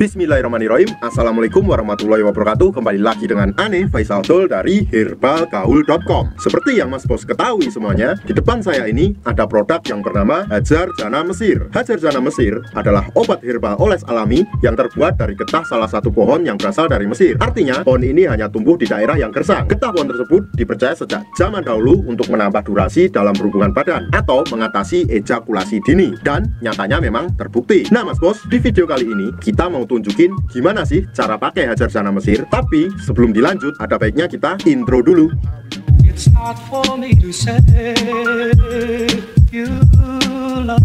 Bismillahirrahmanirrahim. Assalamualaikum warahmatullahi wabarakatuh. Kembali lagi dengan Ane Faisal Dol dari herbalgaul.com. Seperti yang Mas Bos ketahui semuanya, di depan saya ini ada produk yang bernama Hajar Jana Mesir. Hajar Jana Mesir adalah obat herbal oles alami yang terbuat dari getah salah satu pohon yang berasal dari Mesir. Artinya, pohon ini hanya tumbuh di daerah yang gersang. Getah pohon tersebut dipercaya sejak zaman dahulu untuk menambah durasi dalam berhubungan badan atau mengatasi ejakulasi dini, dan nyatanya memang terbukti. Nah Mas Bos, di video kali ini kita mau tunjukin gimana sih cara pakai Hajar Jana Mesir. Tapi sebelum dilanjut, ada baiknya kita intro dulu. It's not for me to say you love.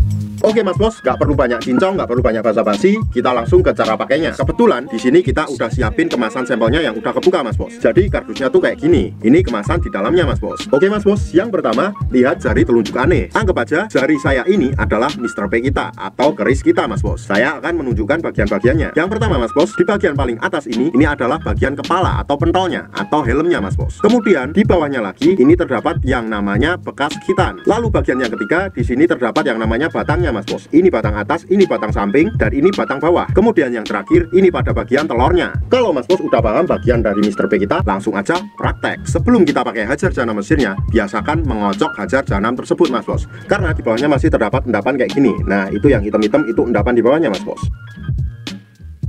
Oke Mas Bos, nggak perlu banyak cincong, nggak perlu banyak basa-basi, kita langsung ke cara pakainya. Kebetulan di sini kita udah siapin kemasan sampelnya yang udah kebuka Mas Bos. Jadi kardusnya tuh kayak gini. Ini kemasan di dalamnya Mas Bos. Oke Mas Bos, yang pertama, lihat jari telunjuk aneh. Anggap aja jari saya ini adalah Mr. P kita atau keris kita Mas Bos. Saya akan menunjukkan bagian-bagiannya. Yang pertama Mas Bos, di bagian paling atas ini adalah bagian kepala atau pentolnya atau helmnya Mas Bos. Kemudian di bawahnya lagi ini terdapat yang namanya bekas gitan. Lalu bagian yang ketiga, di sini terdapat yang namanya batangnya Mas Bos. Ini batang atas, ini batang samping, dan ini batang bawah. Kemudian yang terakhir, ini pada bagian telurnya. Kalau Mas Bos udah paham bagian dari Mr. P kita, langsung aja praktek. Sebelum kita pakai Hajar Jana Mesirnya, biasakan mengocok Hajar Janam tersebut Mas Bos. Karena di bawahnya masih terdapat endapan kayak gini. Nah, itu yang hitam-hitam itu endapan di bawahnya Mas Bos.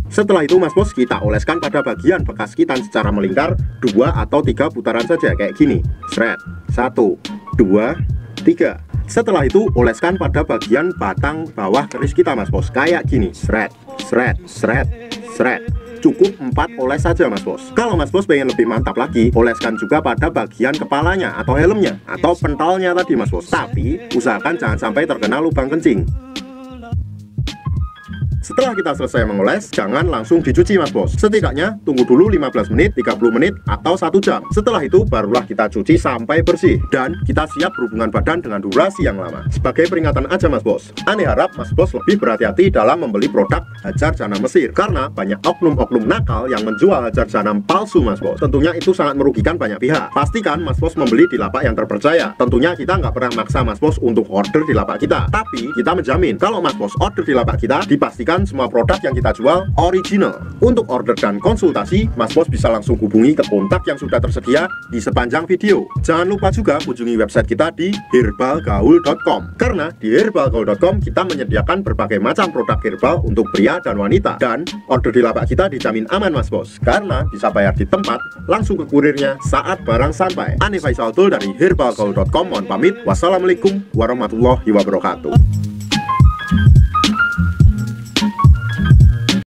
Setelah itu Mas Bos, kita oleskan pada bagian bekas gitan secara melingkar 2 atau 3 putaran saja kayak gini. Sret. 1, 2, 3. Setelah itu oleskan pada bagian batang bawah keris kita Mas Bos, kayak gini. Sret, sret, sret, sret. Cukup 4 oles saja Mas Bos. Kalau Mas Bos pengen lebih mantap lagi, oleskan juga pada bagian kepalanya atau helmnya atau pentolnya tadi Mas Bos. Tapi usahakan jangan sampai terkena lubang kencing. Setelah kita selesai mengoles, jangan langsung dicuci Mas Bos. Setidaknya tunggu dulu 15 menit, 30 menit, atau 1 jam. Setelah itu barulah kita cuci sampai bersih. Dan kita siap berhubungan badan dengan durasi yang lama. Sebagai peringatan aja Mas Bos, Ane harap Mas Bos lebih berhati-hati dalam membeli produk Hajar Jana Mesir. Karena banyak oknum-oknum nakal yang menjual Hajar Janam palsu Mas Bos. Tentunya itu sangat merugikan banyak pihak. Pastikan Mas Bos membeli di lapak yang terpercaya. Tentunya kita nggak pernah maksa Mas Bos untuk order di lapak kita. Tapi kita menjamin kalau Mas Bos order di lapak kita, dipastikan semua produk yang kita jual original. Untuk order dan konsultasi, Mas Bos bisa langsung hubungi ke kontak yang sudah tersedia di sepanjang video. Jangan lupa juga kunjungi website kita di herbalgaul.com. Karena di herbalgaul.com kita menyediakan berbagai macam produk herbal untuk pria dan wanita. Dan order di lapak kita dijamin aman Mas Bos, karena bisa bayar di tempat, langsung ke kurirnya saat barang sampai. Ane Faisal Dol dari herbalgaul.com mohon pamit. Wassalamualaikum warahmatullahi wabarakatuh.